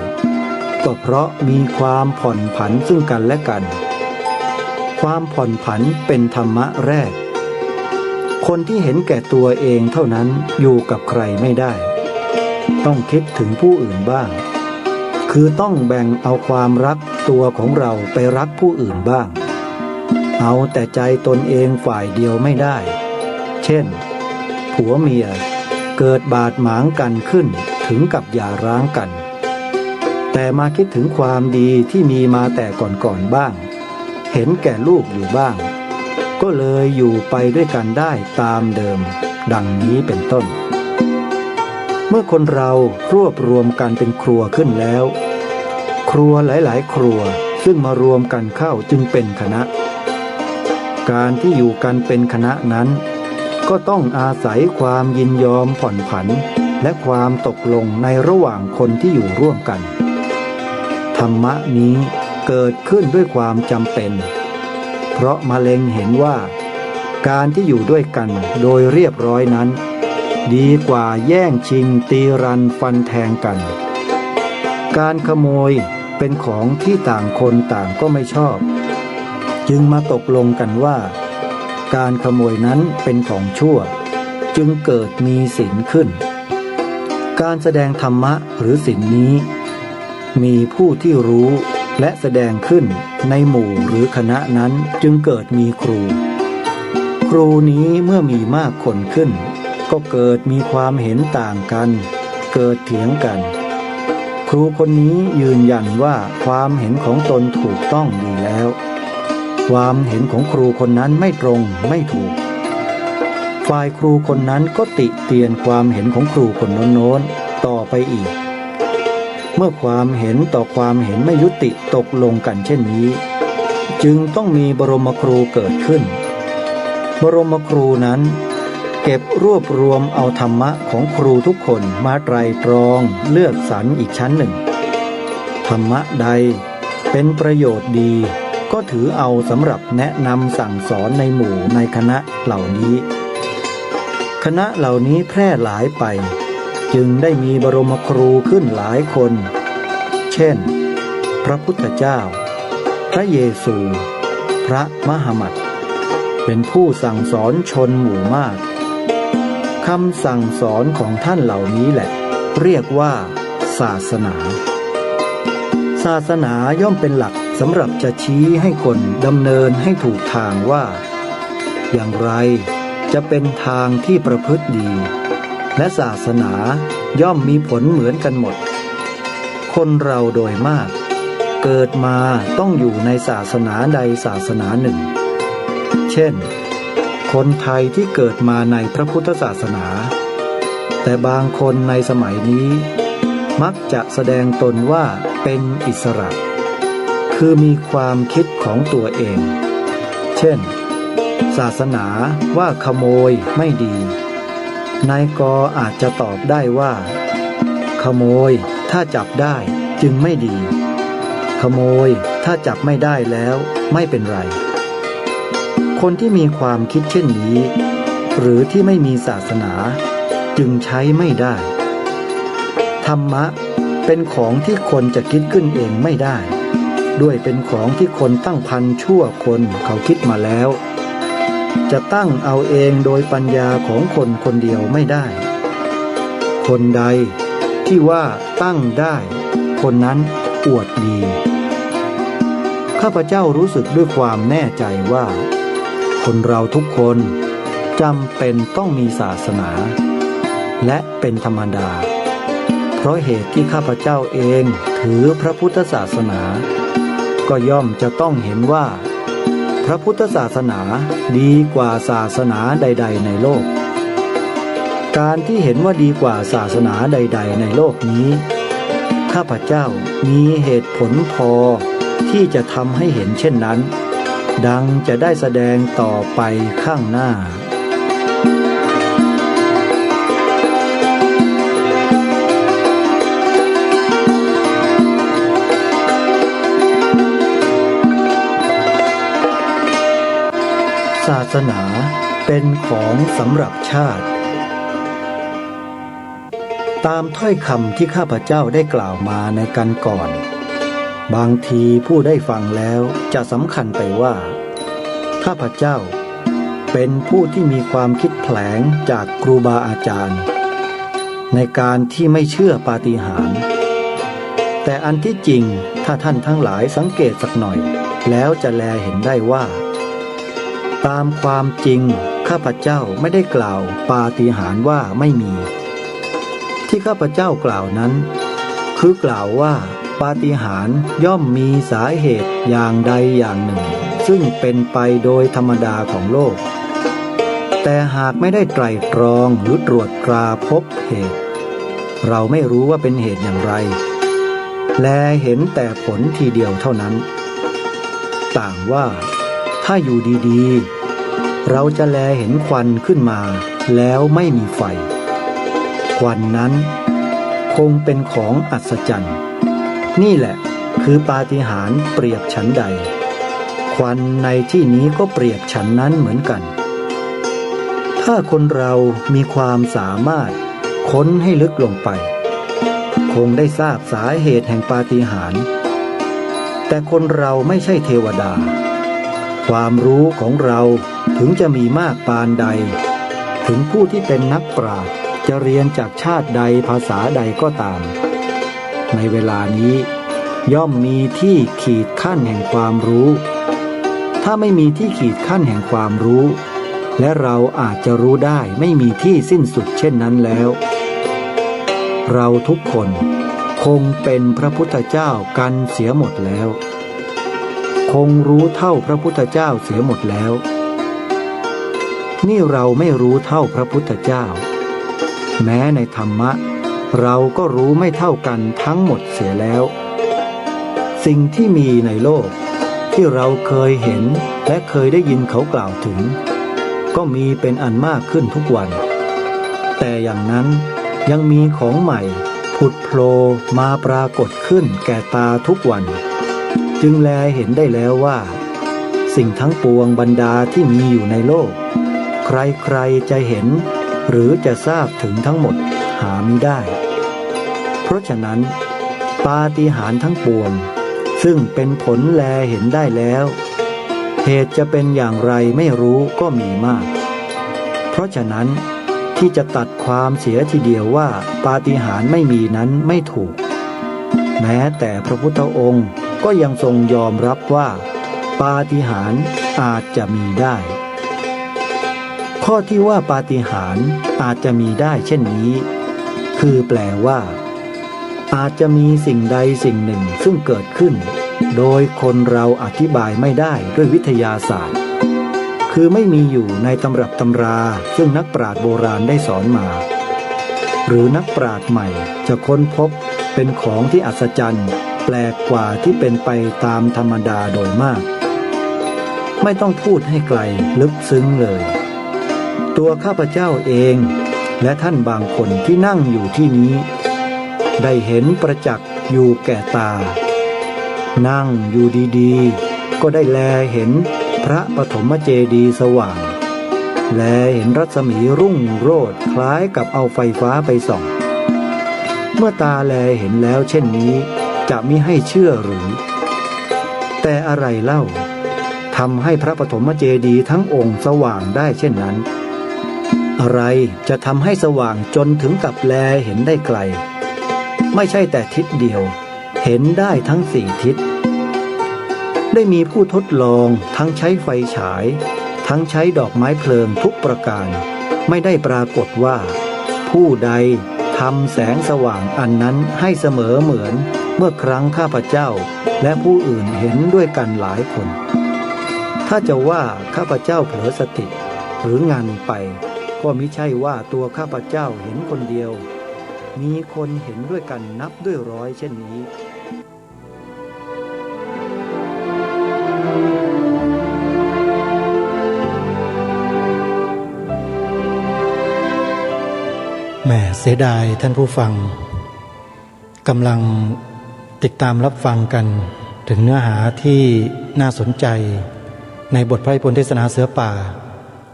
ก็เพราะมีความผ่อนผันซึ่งกันและกันความผ่อนผันเป็นธรรมะแรกคนที่เห็นแก่ตัวเองเท่านั้นอยู่กับใครไม่ได้ต้องคิดถึงผู้อื่นบ้างคือต้องแบ่งเอาความรักตัวของเราไปรักผู้อื่นบ้างเอาแต่ใจตนเองฝ่ายเดียวไม่ได้เช่นผัวเมียเกิดบาดหมางกันขึ้นถึงกับหย่าร้างกันแต่มาคิดถึงความดีที่มีมาแต่ก่อนบ้างเห็นแก่ลูกอยู่บ้างก็เลยอยู่ไปด้วยกันได้ตามเดิมดังนี้เป็นต้นเมื่อคนเรารวบรวมกันเป็นครัวขึ้นแล้วครัวหลายๆครัวซึ่งมารวมกันเข้าจึงเป็นคณะการที่อยู่กันเป็นคณะนั้นก็ต้องอาศัยความยินยอมผ่อนผันและความตกลงในระหว่างคนที่อยู่ร่วมกันธรรมะนี้เกิดขึ้นด้วยความจำเป็นเพราะมะเร็งเห็นว่าการที่อยู่ด้วยกันโดยเรียบร้อยนั้นดีกว่าแย่งชิงตีรันฟันแทงกันการขโมยเป็นของที่ต่างคนต่างก็ไม่ชอบจึงมาตกลงกันว่าการขโมยนั้นเป็นของชั่วจึงเกิดมีศีลขึ้นการแสดงธรรมะหรือศีลนี้มีผู้ที่รู้และแสดงขึ้นในหมู่หรือคณะนั้นจึงเกิดมีครูนี้เมื่อมีมากคนขึ้นก็เกิดมีความเห็นต่างกันเกิดเถียงกันครูคนนี้ยืนยันว่าความเห็นของตนถูกต้องดีแล้วความเห็นของครูคนนั้นไม่ตรงไม่ถูกฝ่ายครูคนนั้นก็ติเตียนความเห็นของครูคนโน้นต่อไปอีกเมื่อความเห็นต่อความเห็นไม่ยุติตกลงกันเช่นนี้จึงต้องมีบรมครูเกิดขึ้นบรมครูนั้นเก็บรวบรวมเอาธรรมะของครูทุกคนมาไตรตรองเลือกสรรอีกชั้นหนึ่งธรรมะใดเป็นประโยชน์ดีก็ถือเอาสำหรับแนะนำสั่งสอนในหมู่ในคณะเหล่านี้คณะเหล่านี้แพร่หลายไปจึงได้มีบรมครูขึ้นหลายคนเช่นพระพุทธเจ้าพระเยซูพระมหมัตถ์เป็นผู้สั่งสอนชนหมู่มากคำสั่งสอนของท่านเหล่านี้แหละเรียกว่าศาสนาศาสนาย่อมเป็นหลักสำหรับจะชี้ให้คนดำเนินให้ถูกทางว่าอย่างไรจะเป็นทางที่ประพฤติดีและศาสนาย่อมมีผลเหมือนกันหมดคนเราโดยมากเกิดมาต้องอยู่ในศาสนาใดศาสนาหนึ่งเช่นคนไทยที่เกิดมาในพระพุทธศาสนา แต่บางคนในสมัยนี้มักจะแสดงตนว่าเป็นอิสระคือมีความคิดของตัวเองเช่นศาสนาว่าขโมยไม่ดีนายกอาจจะตอบได้ว่าขโมยถ้าจับได้จึงไม่ดีขโมยถ้าจับไม่ได้แล้วไม่เป็นไรคนที่มีความคิดเช่นนี้หรือที่ไม่มีศาสนาจึงใช้ไม่ได้ธรรมะเป็นของที่คนจะคิดขึ้นเองไม่ได้ด้วยเป็นของที่คนตั้งพันชั่วคนเขาคิดมาแล้วจะตั้งเอาเองโดยปัญญาของคนคนเดียวไม่ได้คนใดที่ว่าตั้งได้คนนั้นอวดดีข้าพเจ้ารู้สึกด้วยความแน่ใจว่าคนเราทุกคนจำเป็นต้องมีศาสนาและเป็นธรรมดาเพราะเหตุที่ข้าพเจ้าเองถือพระพุทธศาสนาก็ย่อมจะต้องเห็นว่าพระพุทธศาสนาดีกว่าศาสนาใดๆในโลกการที่เห็นว่าดีกว่าศาสนาใดๆในโลกนี้ข้าพเจ้ามีเหตุผลพอที่จะทำให้เห็นเช่นนั้นดังจะได้แสดงต่อไปข้างหน้าศาสนาเป็นของสำหรับชาติตามถ้อยคำที่ข้าพเจ้าได้กล่าวมาในกันก่อนบางทีผู้ได้ฟังแล้วจะสำคัญไปว่าข้าพเจ้าเป็นผู้ที่มีความคิดแผลงจากครูบาอาจารย์ในการที่ไม่เชื่อปาฏิหาริย์แต่อันที่จริงถ้าท่านทั้งหลายสังเกตสักหน่อยแล้วจะแลเห็นได้ว่าตามความจริงข้าพเจ้าไม่ได้กล่าวปาฏิหาริย์ว่าไม่มีที่ข้าพเจ้ากล่าวนั้นคือกล่าวว่าปาฏิหาริย์ย่อมมีสาเหตุอย่างใดอย่างหนึ่งซึ่งเป็นไปโดยธรรมดาของโลกแต่หากไม่ได้ไตร่ตรองหรือตรวจตราพบเหตุเราไม่รู้ว่าเป็นเหตุอย่างไรแลเห็นแต่ผลทีเดียวเท่านั้นต่างว่าถ้าอยู่ดีๆเราจะแลเห็นควันขึ้นมาแล้วไม่มีไฟควันนั้นคงเป็นของอัศจรรย์นี่แหละคือปาฏิหาริย์เปรียบฉันใดควันในที่นี้ก็เปรียบฉันนั้นเหมือนกันถ้าคนเรามีความสามารถค้นให้ลึกลงไปคงได้ทราบสาเหตุแห่งปาฏิหาริย์แต่คนเราไม่ใช่เทวดาความรู้ของเราถึงจะมีมากปานใดถึงผู้ที่เป็นนักปราชญ์จะเรียนจากชาติใดภาษาใดก็ตามในเวลานี้ย่อมมีที่ขีดขั้นแห่งความรู้ถ้าไม่มีที่ขีดขั้นแห่งความรู้และเราอาจจะรู้ได้ไม่มีที่สิ้นสุดเช่นนั้นแล้วเราทุกคนคงเป็นพระพุทธเจ้ากันเสียหมดแล้วคงรู้เท่าพระพุทธเจ้าเสียหมดแล้วนี่เราไม่รู้เท่าพระพุทธเจ้าแม้ในธรรมะเราก็รู้ไม่เท่ากันทั้งหมดเสียแล้วสิ่งที่มีในโลกที่เราเคยเห็นและเคยได้ยินเขากล่าวถึงก็มีเป็นอันมากขึ้นทุกวันแต่อย่างนั้นยังมีของใหม่ผุดโผล่มาปรากฏขึ้นแก่ตาทุกวันจึงแลเห็นได้แล้วว่าสิ่งทั้งปวงบรรดาที่มีอยู่ในโลกใครๆจะเห็นหรือจะทราบถึงทั้งหมดหามิได้เพราะฉะนั้นปาฏิหาริย์ทั้งปวงซึ่งเป็นผลแลเห็นได้แล้วเหตุจะเป็นอย่างไรไม่รู้ก็มีมากเพราะฉะนั้นที่จะตัดความเสียทีเดียวว่าปาฏิหาริย์ไม่มีนั้นไม่ถูกแม้แต่พระพุทธองค์ก็ยังทรงยอมรับว่าปาฏิหาริย์อาจจะมีได้ข้อที่ว่าปาฏิหาริย์อาจจะมีได้เช่นนี้คือแปลว่าอาจจะมีสิ่งใดสิ่งหนึ่งซึ่งเกิดขึ้นโดยคนเราอธิบายไม่ได้ด้วยวิทยาศาสตร์คือไม่มีอยู่ในตำรับตำราซึ่งนักปราชญ์โบราณได้สอนมา หรือนักปราชญ์ใหม่จะค้นพบเป็นของที่อัศจรรย์แปลกกว่าที่เป็นไปตามธรรมดาโดยมากไม่ต้องพูดให้ไกลลึกซึ้งเลยตัวข้าพเจ้าเองและท่านบางคนที่นั่งอยู่ที่นี้ได้เห็นประจักษ์อยู่แก่ตานั่งอยู่ดีๆก็ได้แลเห็นพระปฐมเจดีย์สว่างแลเห็นรัศมีรุ่งโรจน์คล้ายกับเอาไฟฟ้าไปส่องเมื่อตาแลเห็นแล้วเช่นนี้จะมิให้เชื่อหรือแต่อะไรเล่าทำให้พระปฐมเจดีย์ทั้งองค์สว่างได้เช่นนั้นอะไรจะทำให้สว่างจนถึงกับแลเห็นได้ไกลไม่ใช่แต่ทิศเดียวเห็นได้ทั้ง4 ทิศได้มีผู้ทดลองทั้งใช้ไฟฉายทั้งใช้ดอกไม้เพลิงทุกประการไม่ได้ปรากฏว่าผู้ใดทำแสงสว่างอันนั้นให้เสมอเหมือนเมื่อครั้งข้าพเจ้าและผู้อื่นเห็นด้วยกันหลายคนถ้าจะว่าข้าพเจ้าเผลอสติหรืองานไปก็มิใช่ว่าตัวข้าพเจ้าเห็นคนเดียวมีคนเห็นด้วยกันนับด้วยร้อยเช่นนี้แหมเสียดายท่านผู้ฟังกำลังติดตามรับฟังกันถึงเนื้อหาที่น่าสนใจในบทพระนิพนธ์เทศนาเสือป่า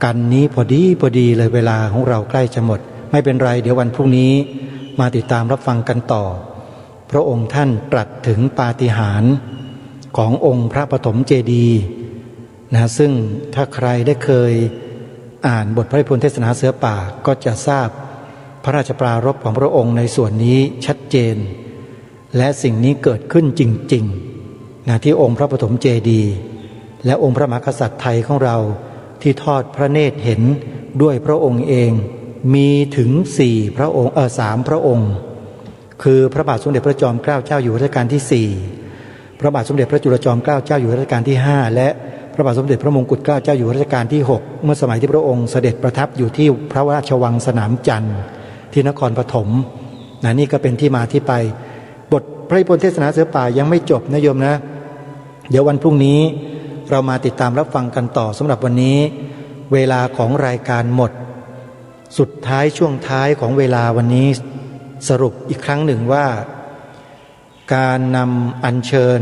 กันนี้พอดีเลยเวลาของเราใกล้จะหมดไม่เป็นไรเดี๋ยววันพรุ่งนี้มาติดตามรับฟังกันต่อพระองค์ท่านตรัสถึงปาฏิหาริย์ขององค์พระปฐมเจดีย์นะซึ่งถ้าใครได้เคยอ่านบทพระนิพนธ์เทศนาเสือป่าก็จะทราบพระราชปรารภของพระองค์ในส่วนนี้ชัดเจนและสิ่งนี้เกิดขึ้นจริงๆนะที่องค์พระปฐมเจดีย์และองค์พระมหากษัตริย์ไทยของเราที่ทอดพระเนตรเห็นด้วยพระองค์เองมีถึง3 พระองค์3 พระองค์คือพระบาทสมเด็จพระจอมเกล้าเจ้าอยู่หัวรัชกาลที่4พระบาทสมเด็จพระจุลจอมเกล้าเจ้าอยู่หัวรัชกาลที่5และพระบาทสมเด็จพระมงกุฎเกล้าเจ้าอยู่หัวรัชกาลที่6เมื่อสมัยที่พระองค์เสด็จประทับอยู่ที่พระราชวังสนามจันทร์ที่นครปฐมนี่ก็เป็นที่มาที่ไปบทพระนิพนธ์เทศนาเสือป่ายังไม่จบนะโยมนะเดี๋ยววันพรุ่งนี้เรามาติดตามรับฟังกันต่อสำหรับวันนี้เวลาของรายการหมดสุดท้ายช่วงท้ายของเวลาวันนี้สรุปอีกครั้งหนึ่งว่าการนำอัญเชิญ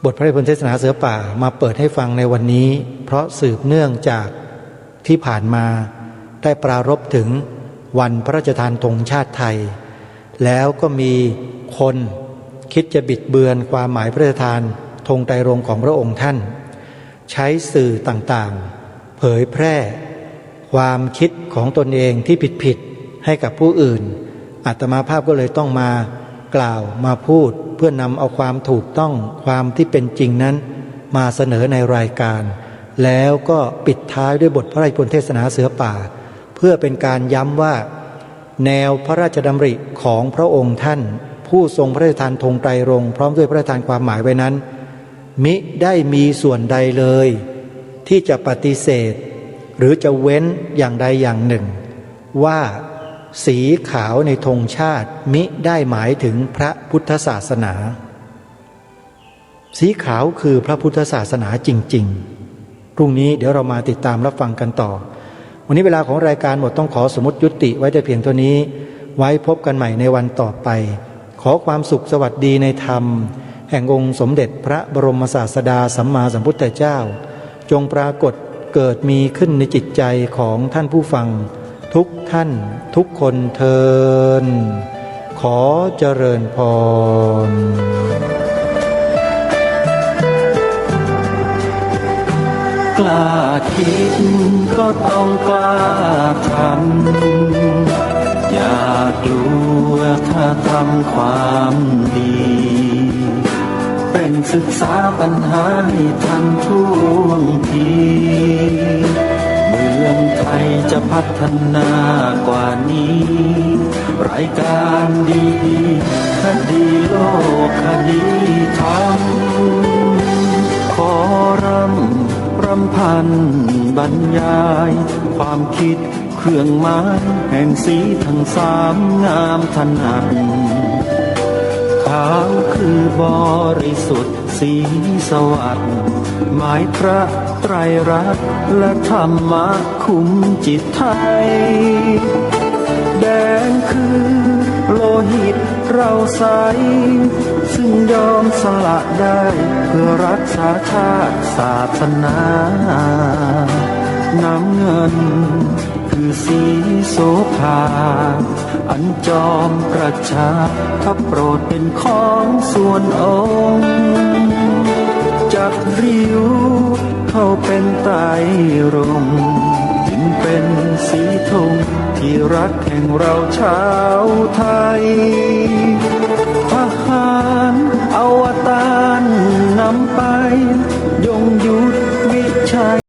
บทพระนิพนธ์เทศนาเสือป่ามาเปิดให้ฟังในวันนี้เพราะสืบเนื่องจากที่ผ่านมาได้ปรารภถึงวันพระราชทานธงชาติไทยแล้วก็มีคนคิดจะบิดเบือนความหมายพระราชทานธงไตรรงค์ของพระองค์ท่านใช้สื่อต่างๆเผยแพร่ความคิดของตนเองที่ผิดๆให้กับผู้อื่นอาตมาภาพก็เลยต้องมากล่าวมาพูดเพื่อนำเอาความถูกต้องความที่เป็นจริงนั้นมาเสนอในรายการแล้วก็ปิดท้ายด้วยบทพระราชนิพนธ์เทศนาเสือป่าเพื่อเป็นการย้ำว่าแนวพระราชดำริของพระองค์ท่านผู้ทรงพระราชทานธงไตรรงค์พร้อมด้วยพระราชทานความหมายไว้นั้นมิได้มีส่วนใดเลยที่จะปฏิเสธหรือจะเว้นอย่างใดอย่างหนึ่งว่าสีขาวในธงชาติมิได้หมายถึงพระพุทธศาสนาสีขาวคือพระพุทธศาสนาจริงๆพรุ่งนี้เดี๋ยวเรามาติดตามรับฟังกันต่อวันนี้เวลาของรายการหมดต้องขอสมมุติยุติไว้แต่เพียงเท่านี้ไว้พบกันใหม่ในวันต่อไปขอความสุขสวัสดีในธรรมแห่งองค์สมเด็จพระบรมศาสดาสัมมาสัมพุทธเจ้าจงปรากฏเกิดมีขึ้นในจิตใจของท่านผู้ฟังทุกท่านทุกคนเทินขอเจริญพรกล้าคิดก็ต้องกล้าทำอย่ากลัวถ้าทำความดีเป็นศึกษาปัญหาให้ทันท่วงทีเมืองไทยจะพัฒนากว่านี้รายการดีๆคดีโลกคดีธรรมขอรำ ำพันบรรยาย ความคิดเครื่องหมายแห่งสีทั้งสามงามถนัดขาวคือบริสุทธิ์สีสวัสดิ์หมายพระไตรรัตน์และธรรมะคุมจิตไทย แดงคือโลหิตเราใสซึ่งยอมสละได้เพื่อรักษาชาติศาสนา น้ำเงินคือสีโสภา อันจอมประชาถ้าโปรดเป็นของส่วนองค์ จากริ้วเข้าเป็นไตรรงค์จึงเป็นสีธงที่รักแห่งเราชาวไทย ทหารอวตารนำไปยงยุทธวิชัย